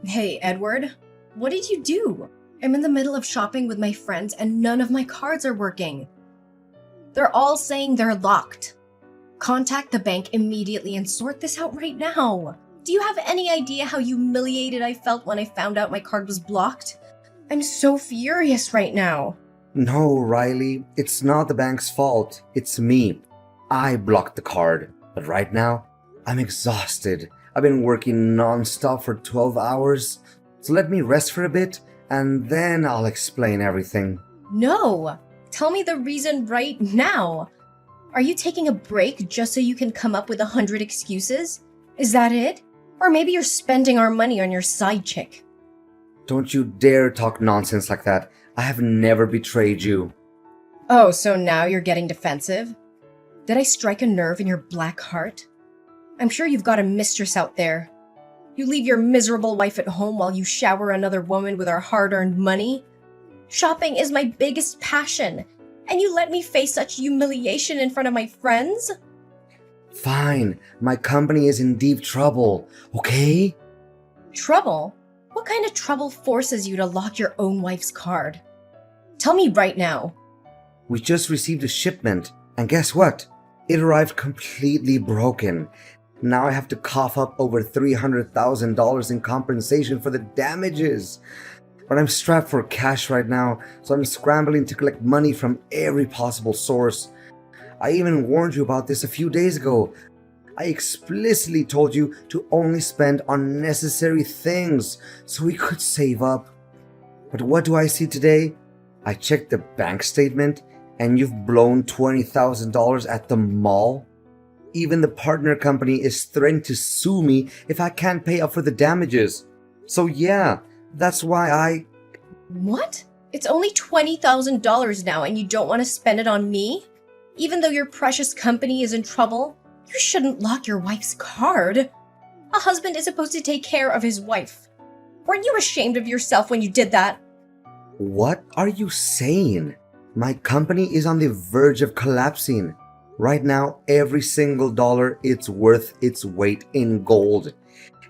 Hey, Edward, what did you do? I'm in the middle of shopping with my friends and none of my cards are working. They're all saying they're locked. Contact the bank immediately and sort this out right now. Do you have any idea how humiliated I felt when I found out my card was blocked? I'm so furious right now. No, Riley, it's not the bank's fault. It's me. I blocked the card. But right now, I'm exhausted. I've been working non-stop for 12 hours. So let me rest for a bit, and then I'll explain everything. No! Tell me the reason right now. Are you taking a break just so you can come up with 100 excuses? Is that it? Or maybe you're spending our money on your side chick. Don't you dare talk nonsense like that. I have never betrayed you. Oh, so now you're getting defensive? Did I strike a nerve in your black heart? I'm sure you've got a mistress out there. You leave your miserable wife at home while you shower another woman with our hard-earned money? Shopping is my biggest passion, and you let me face such humiliation in front of my friends? Fine, my company is in deep trouble, okay? Trouble? What kind of trouble forces you to lock your own wife's card? Tell me right now. We just received a shipment, and guess what? It arrived completely broken. Now I have to cough up over $300,000 in compensation for the damages. But I'm strapped for cash right now, so I'm scrambling to collect money from every possible source. I even warned you about this a few days ago. I explicitly told you to only spend on necessary things so we could save up. But what do I see today? I checked the bank statement and you've blown $20,000 at the mall. Even the partner company is threatening to sue me if I can't pay up for the damages. So yeah, that's why I... What? It's only $20,000 now and you don't want to spend it on me? Even though your precious company is in trouble? You shouldn't lock your wife's card. A husband is supposed to take care of his wife. Weren't you ashamed of yourself when you did that? What are you saying? My company is on the verge of collapsing. Right now, every single dollar it's worth its weight in gold.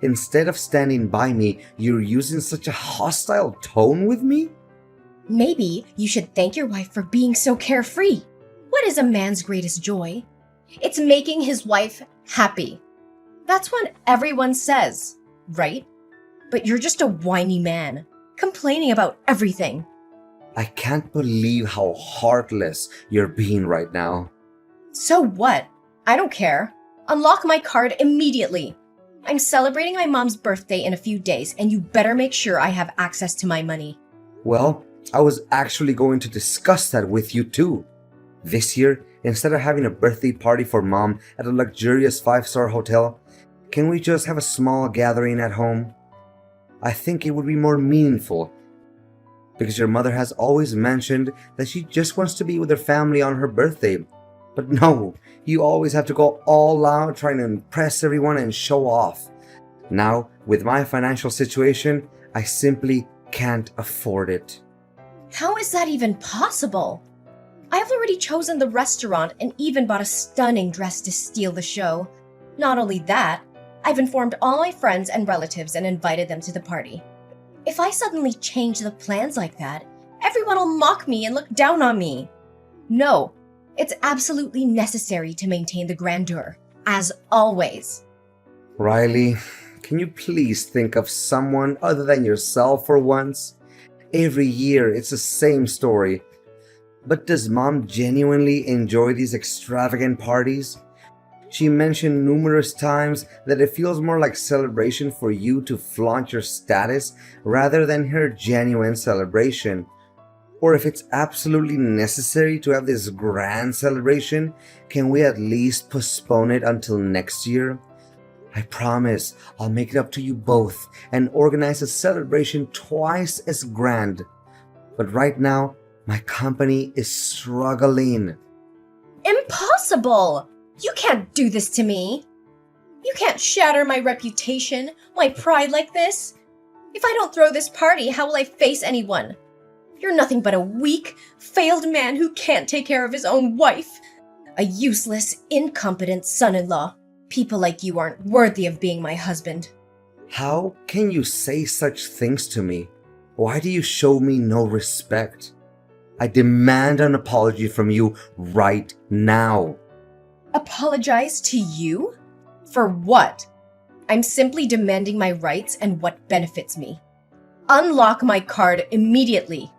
Instead of standing by me, you're using such a hostile tone with me? Maybe you should thank your wife for being so carefree. What is a man's greatest joy? It's making his wife happy. That's what everyone says, right? But you're just a whiny man, complaining about everything. I can't believe how heartless you're being right now. So what? I don't care. Unlock my card immediately. I'm celebrating my mom's birthday in a few days, and you better make sure I have access to my money. Well, I was actually going to discuss that with you too. This year, instead of having a birthday party for mom at a luxurious 5-star hotel, can we just have a small gathering at home? I think it would be more meaningful because your mother has always mentioned that she just wants to be with her family on her birthday. But no, you always have to go all out trying to impress everyone and show off. Now, with my financial situation, I simply can't afford it. How is that even possible? I've already chosen the restaurant and even bought a stunning dress to steal the show. Not only that, I've informed all my friends and relatives and invited them to the party. If I suddenly change the plans like that, everyone will mock me and look down on me. No, it's absolutely necessary to maintain the grandeur, as always. Riley, can you please think of someone other than yourself for once? Every year, it's the same story. But does mom genuinely enjoy these extravagant parties? She mentioned numerous times that it feels more like celebration for you to flaunt your status rather than her genuine celebration. Or if it's absolutely necessary to have this grand celebration, can we at least postpone it until next year? I promise I'll make it up to you both and organize a celebration twice as grand. But right now, my company is struggling. Impossible! You can't do this to me. You can't shatter my reputation, my pride like this. If I don't throw this party, how will I face anyone? You're nothing but a weak, failed man who can't take care of his own wife. A useless, incompetent son-in-law. People like you aren't worthy of being my husband. How can you say such things to me? Why do you show me no respect? I demand an apology from you right now. Apologize to you? For what? I'm simply demanding my rights and what benefits me. Unlock my card immediately.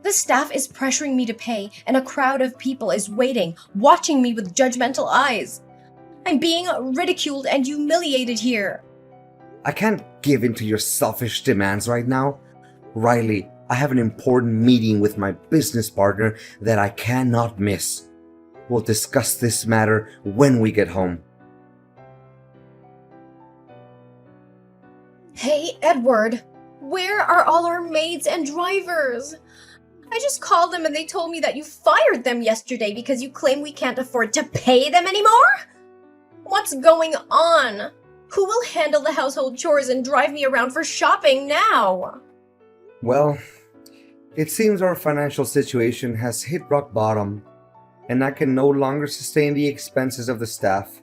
The staff is pressuring me to pay, and a crowd of people is waiting, watching me with judgmental eyes. I'm being ridiculed and humiliated here. I can't give in to your selfish demands right now. Riley, I have an important meeting with my business partner that I cannot miss. We'll discuss this matter when we get home. Hey, Edward, where are all our maids and drivers? I just called them and they told me that you fired them yesterday because you claim we can't afford to pay them anymore? What's going on? Who will handle the household chores and drive me around for shopping now? Well, it seems our financial situation has hit rock bottom, and I can no longer sustain the expenses of the staff.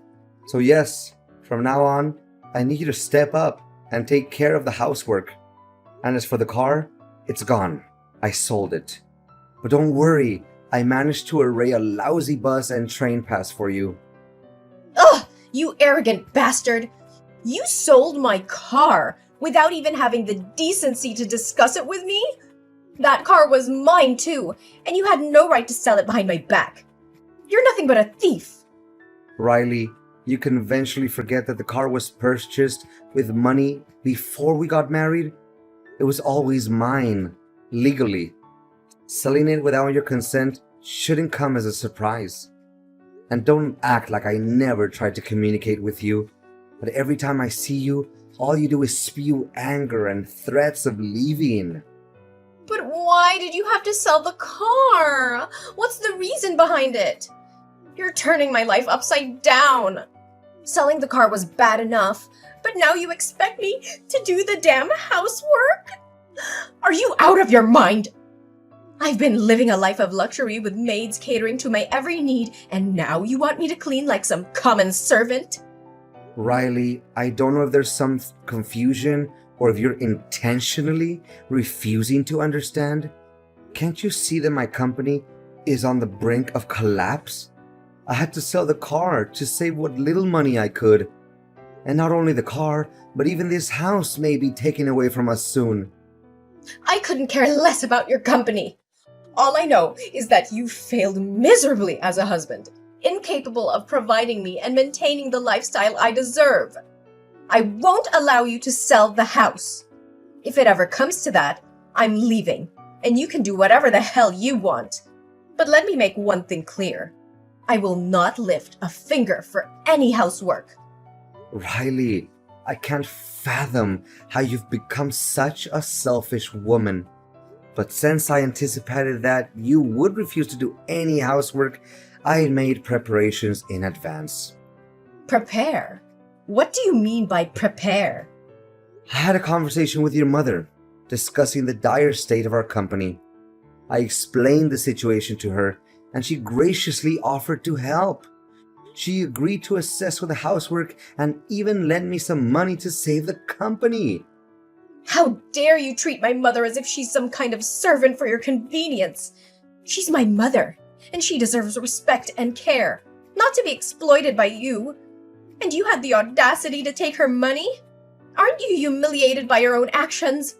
So yes, from now on, I need you to step up and take care of the housework. And as for the car, it's gone. I sold it. But don't worry, I managed to array a lousy bus and train pass for you. Ugh, you arrogant bastard! You sold my car without even having the decency to discuss it with me? That car was mine too, and you had no right to sell it behind my back. You're nothing but a thief. Riley, you can eventually forget that the car was purchased with money before we got married. It was always mine, legally. Selling it without your consent shouldn't come as a surprise. And don't act like I never tried to communicate with you. But every time I see you, all you do is spew anger and threats of leaving. But why did you have to sell the car? What's the reason behind it? You're turning my life upside down. Selling the car was bad enough, but now you expect me to do the damn housework? Are you out of your mind? I've been living a life of luxury with maids catering to my every need, and now you want me to clean like some common servant? Riley, I don't know if there's some confusion or if you're intentionally refusing to understand. Can't you see that my company is on the brink of collapse? I had to sell the car to save what little money I could. And not only the car, but even this house may be taken away from us soon. I couldn't care less about your company. All I know is that you failed miserably as a husband, incapable of providing me and maintaining the lifestyle I deserve. I won't allow you to sell the house. If it ever comes to that, I'm leaving, and you can do whatever the hell you want. But let me make one thing clear. I will not lift a finger for any housework. Riley, I can't fathom how you've become such a selfish woman. But since I anticipated that you would refuse to do any housework, I made preparations in advance. Prepare? What do you mean by prepare? I had a conversation with your mother, discussing the dire state of our company. I explained the situation to her, and she graciously offered to help. She agreed to assist with the housework and even lent me some money to save the company. How dare you treat my mother as if she's some kind of servant for your convenience? She's my mother, and she deserves respect and care, not to be exploited by you. And you had the audacity to take her money? Aren't you humiliated by your own actions?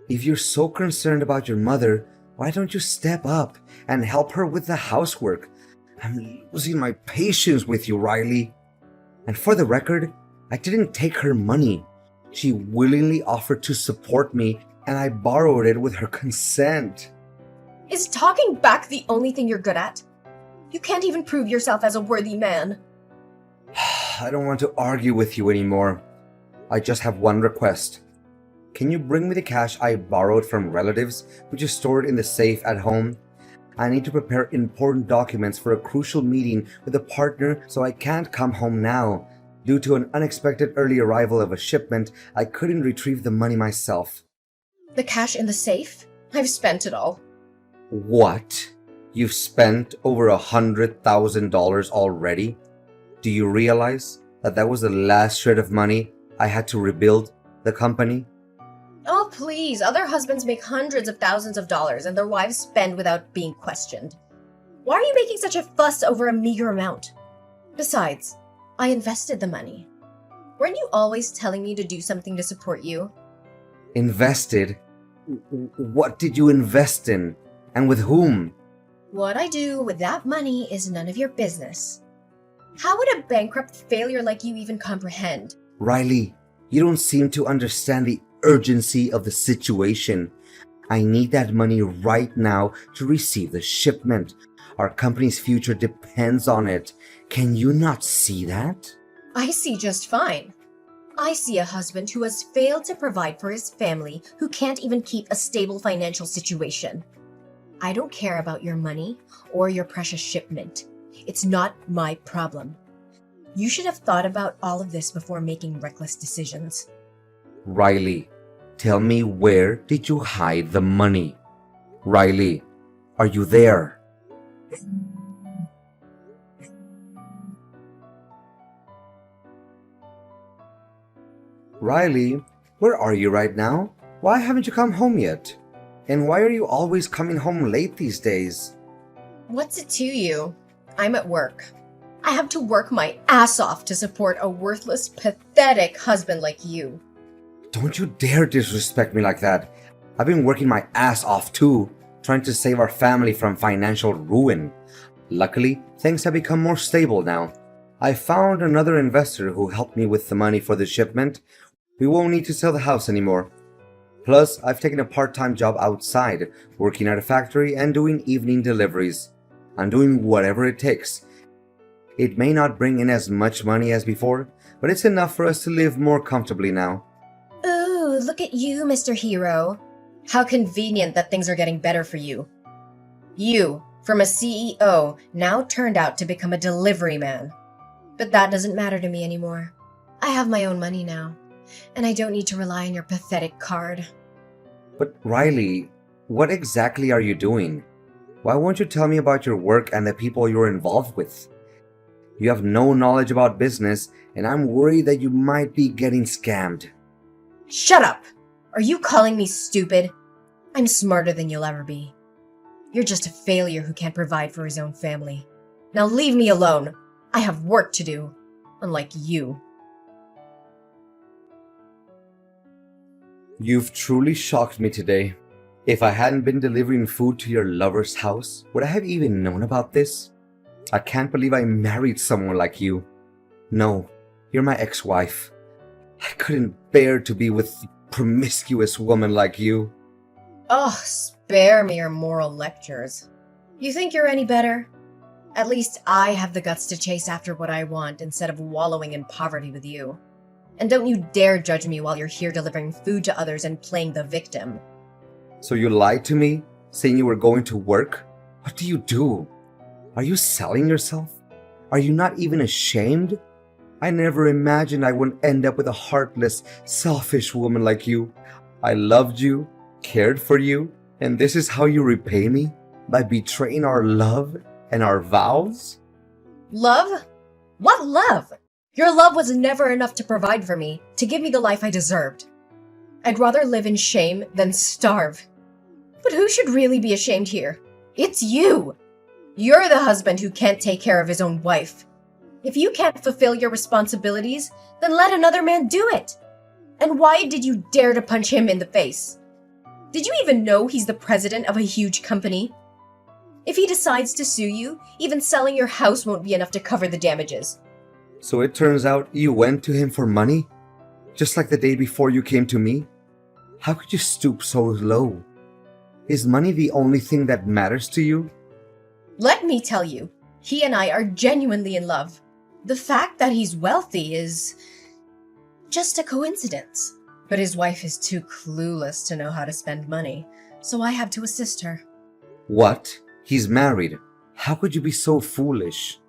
If you're so concerned about your mother, why don't you step up and help her with the housework? I'm losing my patience with you, Riley. And for the record, I didn't take her money. She willingly offered to support me, and I borrowed it with her consent. Is talking back the only thing you're good at? You can't even prove yourself as a worthy man. I don't want to argue with you anymore. I just have one request. Can you bring me the cash I borrowed from relatives, which is stored in the safe at home? I need to prepare important documents for a crucial meeting with a partner, so I can't come home now. Due to an unexpected early arrival of a shipment, I couldn't retrieve the money myself. The cash in the safe? I've spent it all. What? You've spent over $100,000 already? Do you realize that was the last shred of money I had to rebuild the company. Oh, please. Other husbands make hundreds of thousands of dollars and their wives spend without being questioned. Why are you making such a fuss over a meager amount? Besides, I invested the money. Weren't you always telling me to do something to support you? Invested? What did you invest in? And with whom? What I do with that money is none of your business. How would a bankrupt failure like you even comprehend? Riley, you don't seem to understand the urgency of the situation. I need that money right now to receive the shipment. Our company's future depends on it. Can you not see that? I see just fine. I see a husband who has failed to provide for his family, who can't even keep a stable financial situation. I don't care about your money or your precious shipment. It's not my problem. You should have thought about all of this before making reckless decisions. Riley, tell me, where did you hide the money? Riley, are you there? Riley, where are you right now? Why haven't you come home yet? And why are you always coming home late these days? What's it to you? I'm at work. I have to work my ass off to support a worthless, pathetic husband like you. Don't you dare disrespect me like that. I've been working my ass off too, trying to save our family from financial ruin. Luckily, things have become more stable now. I found another investor who helped me with the money for the shipment. We won't need to sell the house anymore. Plus, I've taken a part-time job outside, working at a factory and doing evening deliveries. I'm doing whatever it takes. It may not bring in as much money as before, but it's enough for us to live more comfortably now. Ooh, look at you, Mr. Hero. How convenient that things are getting better for you. You, from a CEO, now turned out to become a delivery man. But that doesn't matter to me anymore. I have my own money now, and I don't need to rely on your pathetic card. But Riley, what exactly are you doing? Why won't you tell me about your work and the people you're involved with? You have no knowledge about business, and I'm worried that you might be getting scammed. Shut up! Are you calling me stupid? I'm smarter than you'll ever be. You're just a failure who can't provide for his own family. Now leave me alone. I have work to do, unlike you. You've truly shocked me today. If I hadn't been delivering food to your lover's house, would I have even known about this? I can't believe I married someone like you. No, you're my ex-wife. I couldn't bear to be with a promiscuous woman like you. Oh, spare me your moral lectures. You think you're any better? At least I have the guts to chase after what I want instead of wallowing in poverty with you. And don't you dare judge me while you're here delivering food to others and playing the victim. So you lied to me, saying you were going to work? What do you do? Are you selling yourself? Are you not even ashamed? I never imagined I would end up with a heartless, selfish woman like you. I loved you, cared for you, and this is how you repay me? By betraying our love and our vows? Love? What love? Your love was never enough to provide for me, to give me the life I deserved. I'd rather live in shame than starve. But who should really be ashamed here? It's you! You're the husband who can't take care of his own wife. If you can't fulfill your responsibilities, then let another man do it. And why did you dare to punch him in the face? Did you even know he's the president of a huge company? If he decides to sue you, even selling your house won't be enough to cover the damages. So it turns out you went to him for money? Just like the day before you came to me? How could you stoop so low? Is money the only thing that matters to you? Let me tell you, he and I are genuinely in love. The fact that he's wealthy is just a coincidence. But his wife is too clueless to know how to spend money, so I have to assist her. What? He's married. How could you be so foolish?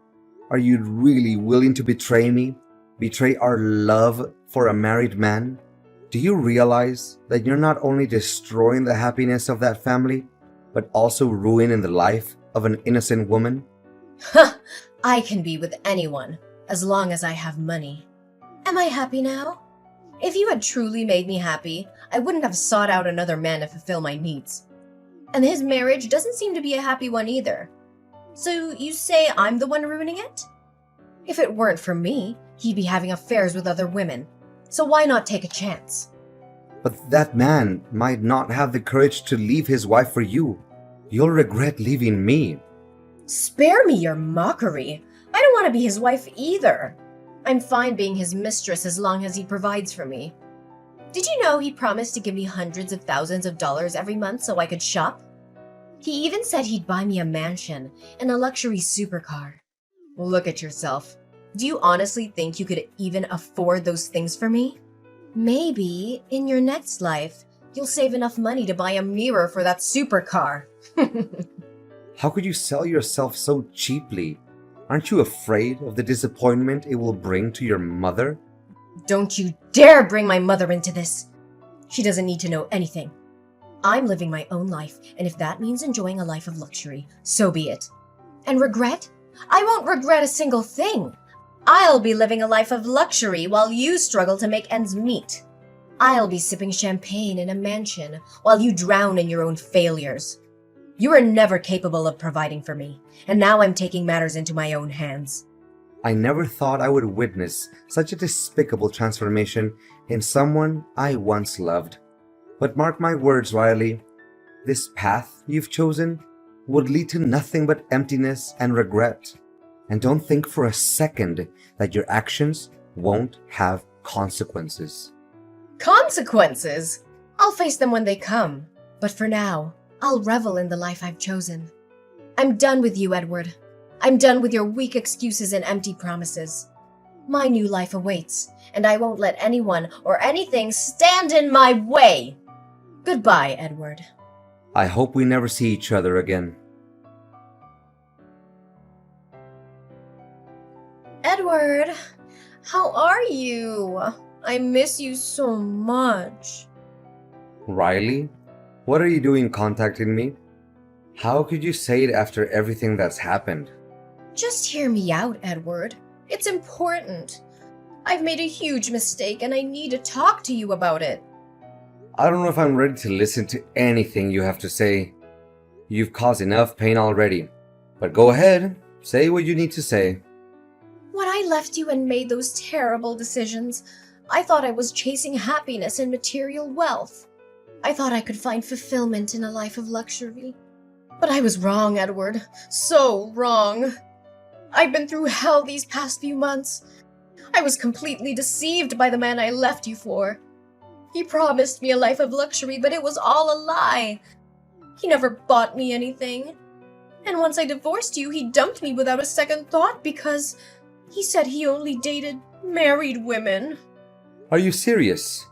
Are you really willing to betray me? Betray our love for a married man? Do you realize that you're not only destroying the happiness of that family, but also ruining the life of an innocent woman? Huh! I can be with anyone, as long as I have money. Am I happy now? If you had truly made me happy, I wouldn't have sought out another man to fulfill my needs. And his marriage doesn't seem to be a happy one either. So you say I'm the one ruining it? If it weren't for me, he'd be having affairs with other women. So why not take a chance? But that man might not have the courage to leave his wife for you. You'll regret leaving me. Spare me your mockery. I don't want to be his wife either. I'm fine being his mistress as long as he provides for me. Did you know he promised to give me hundreds of thousands of dollars every month so I could shop? He even said he'd buy me a mansion and a luxury supercar. Look at yourself. Do you honestly think you could even afford those things for me? Maybe, in your next life, you'll save enough money to buy a mirror for that supercar. How could you sell yourself so cheaply? Aren't you afraid of the disappointment it will bring to your mother? Don't you dare bring my mother into this. She doesn't need to know anything. I'm living my own life, and if that means enjoying a life of luxury, so be it. And regret? I won't regret a single thing. I'll be living a life of luxury while you struggle to make ends meet. I'll be sipping champagne in a mansion while you drown in your own failures. You were never capable of providing for me, and now I'm taking matters into my own hands. I never thought I would witness such a despicable transformation in someone I once loved. But mark my words, Riley, this path you've chosen would lead to nothing but emptiness and regret. And don't think for a second that your actions won't have consequences. Consequences? I'll face them when they come. But for now, I'll revel in the life I've chosen. I'm done with you, Edward. I'm done with your weak excuses and empty promises. My new life awaits, and I won't let anyone or anything stand in my way. Goodbye, Edward. I hope we never see each other again. Edward, how are you? I miss you so much. Riley, what are you doing contacting me? How could you say it after everything that's happened? Just hear me out, Edward. It's important. I've made a huge mistake and I need to talk to you about it. I don't know if I'm ready to listen to anything you have to say. You've caused enough pain already. But go ahead, say what you need to say. When I left you and made those terrible decisions, I thought I was chasing happiness and material wealth. I thought I could find fulfillment in a life of luxury. But I was wrong, Edward. So wrong. I've been through hell these past few months. I was completely deceived by the man I left you for. He promised me a life of luxury, but it was all a lie. He never bought me anything. And once I divorced you, he dumped me without a second thought because he said he only dated married women. Are you serious?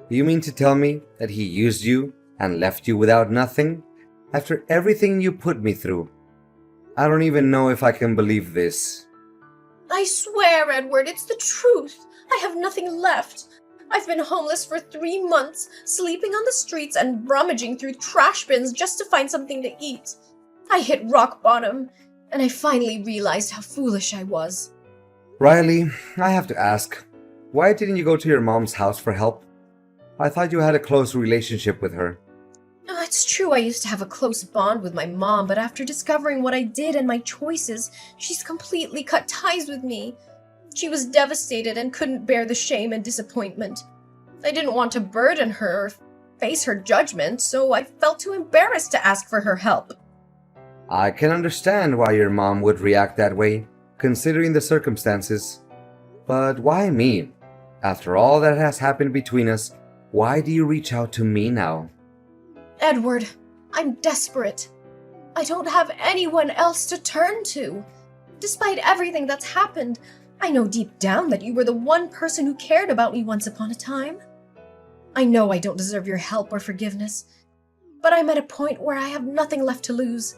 You mean to tell me that he used you and left you without nothing? After everything you put me through? I don't even know if I can believe this. I swear, Edward, it's the truth. I have nothing left. I've been homeless for 3 months, sleeping on the streets and rummaging through trash bins just to find something to eat. I hit rock bottom, and I finally realized how foolish I was. Riley, I have to ask, why didn't you go to your mom's house for help? I thought you had a close relationship with her. Oh, it's true I used to have a close bond with my mom, but after discovering what I did and my choices, she's completely cut ties with me. She was devastated and couldn't bear the shame and disappointment. I didn't want to burden her or face her judgment, so I felt too embarrassed to ask for her help. I can understand why your mom would react that way, considering the circumstances. But why me? After all that has happened between us, why do you reach out to me now? Edward, I'm desperate. I don't have anyone else to turn to. Despite everything that's happened, I know deep down that you were the one person who cared about me once upon a time. I know I don't deserve your help or forgiveness, but I'm at a point where I have nothing left to lose.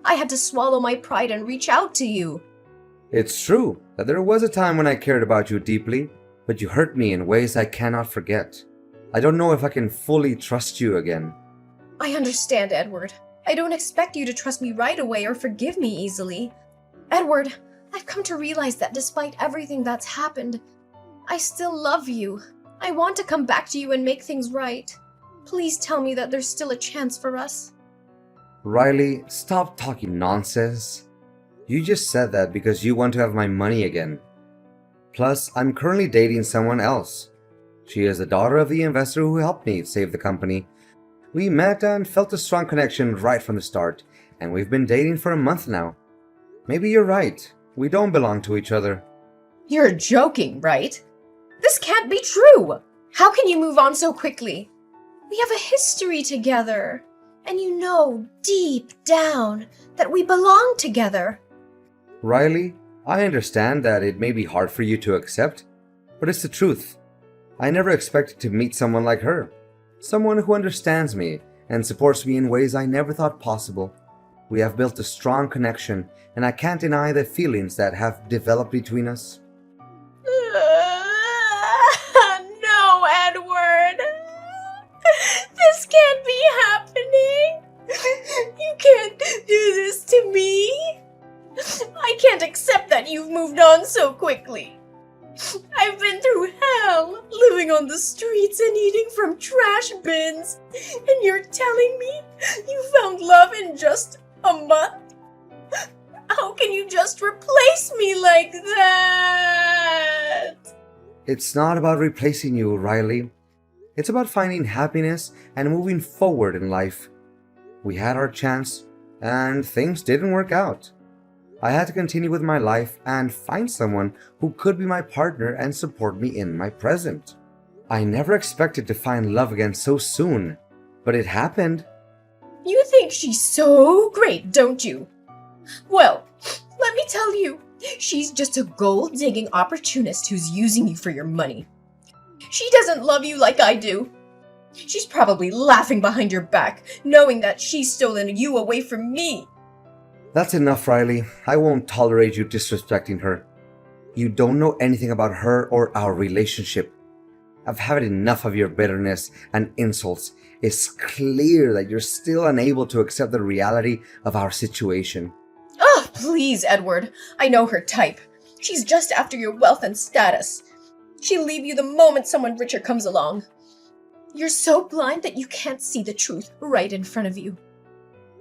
I had to swallow my pride and reach out to you. It's true that there was a time when I cared about you deeply, but you hurt me in ways I cannot forget. I don't know if I can fully trust you again. I understand, Edward. I don't expect you to trust me right away or forgive me easily. Edward, I've come to realize that despite everything that's happened, I still love you. I want to come back to you and make things right. Please tell me that there's still a chance for us. Riley, stop talking nonsense. You just said that because you want to have my money again. Plus, I'm currently dating someone else. She is the daughter of the investor who helped me save the company. We met and felt a strong connection right from the start, and we've been dating for a month now. Maybe you're right. We don't belong to each other. You're joking, right? This can't be true! How can you move on so quickly? We have a history together, and you know deep down that we belong together. Riley, I understand that it may be hard for you to accept, but it's the truth. I never expected to meet someone like her. Someone who understands me and supports me in ways I never thought possible. We have built a strong connection, and I can't deny the feelings that have developed between us. No, Edward! This can't be happening! You can't do this to me! I can't accept that you've moved on so quickly. I've been through hell, living on the streets and eating from trash bins, and you're telling me you found love in just a month? How can you just replace me like that? It's not about replacing you, Riley. It's about finding happiness and moving forward in life. We had our chance, and things didn't work out. I had to continue with my life and find someone who could be my partner and support me in my present. I never expected to find love again so soon, but it happened. You think she's so great, don't you? Well, let me tell you, she's just a gold-digging opportunist who's using you for your money. She doesn't love you like I do. She's probably laughing behind your back, knowing that she's stolen you away from me. That's enough, Riley. I won't tolerate you disrespecting her. You don't know anything about her or our relationship. I've had enough of your bitterness and insults. It's clear that you're still unable to accept the reality of our situation. Oh, please, Edward. I know her type. She's just after your wealth and status. She'll leave you the moment someone richer comes along. You're so blind that you can't see the truth right in front of you.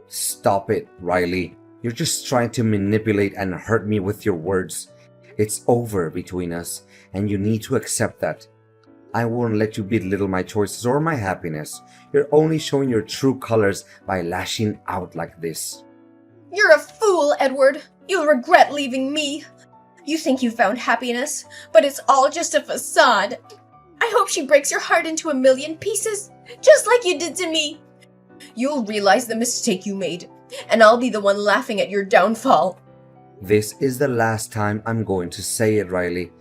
Stop it, Riley. You're just trying to manipulate and hurt me with your words. It's over between us, and you need to accept that. I won't let you belittle my choices or my happiness. You're only showing your true colors by lashing out like this. You're a fool, Edward. You'll regret leaving me. You think you found happiness, but it's all just a facade. I hope she breaks your heart into a million pieces, just like you did to me. You'll realize the mistake you made, and I'll be the one laughing at your downfall. This is the last time I'm going to say it, Riley.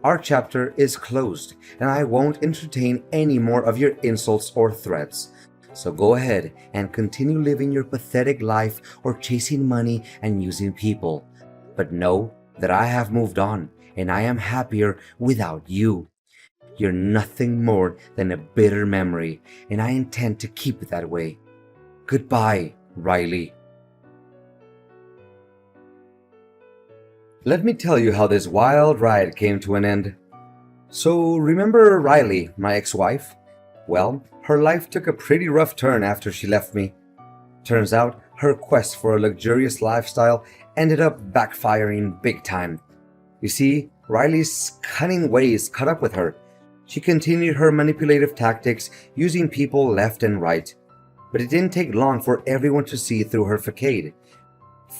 Our chapter is closed, and I won't entertain any more of your insults or threats. So go ahead and continue living your pathetic life or chasing money and using people. But know that I have moved on, and I am happier without you. You're nothing more than a bitter memory, and I intend to keep it that way. Goodbye, Riley. Let me tell you how this wild ride came to an end. So, remember Riley, my ex-wife? Well, her life took a pretty rough turn after she left me. Turns out, her quest for a luxurious lifestyle ended up backfiring big time. You see, Riley's cunning ways caught up with her. She continued her manipulative tactics, using people left and right. But it didn't take long for everyone to see through her facade.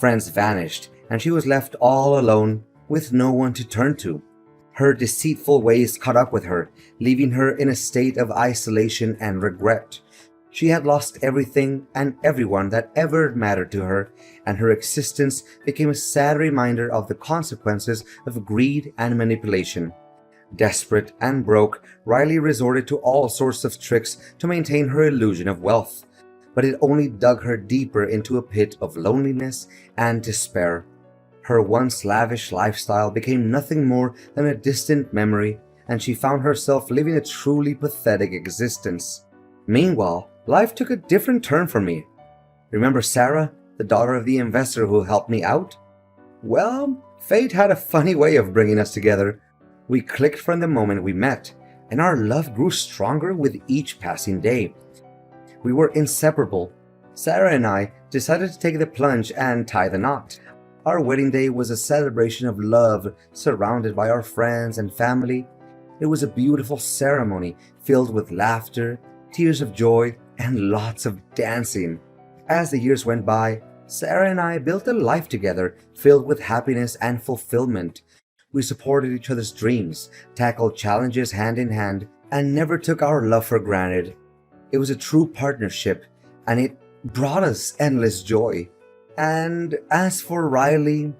Friends vanished, and she was left all alone with no one to turn to. Her deceitful ways caught up with her, leaving her in a state of isolation and regret. She had lost everything and everyone that ever mattered to her, and her existence became a sad reminder of the consequences of greed and manipulation. Desperate and broke, Riley resorted to all sorts of tricks to maintain her illusion of wealth, but it only dug her deeper into a pit of loneliness and despair. Her once lavish lifestyle became nothing more than a distant memory, and she found herself living a truly pathetic existence. Meanwhile, life took a different turn for me. Remember Sarah, the daughter of the investor who helped me out? Well, fate had a funny way of bringing us together. We clicked from the moment we met, and our love grew stronger with each passing day. We were inseparable. Sarah and I decided to take the plunge and tie the knot. Our wedding day was a celebration of love, surrounded by our friends and family. It was a beautiful ceremony filled with laughter, tears of joy, and lots of dancing. As the years went by, Sarah and I built a life together filled with happiness and fulfillment. We supported each other's dreams, tackled challenges hand in hand, and never took our love for granted. It was a true partnership, and it brought us endless joy. And as for Riley,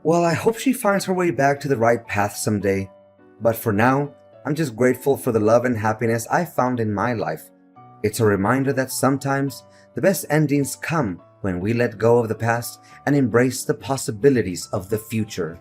well, I hope she finds her way back to the right path someday. But for now, I'm just grateful for the love and happiness I found in my life. It's a reminder that sometimes the best endings come when we let go of the past and embrace the possibilities of the future.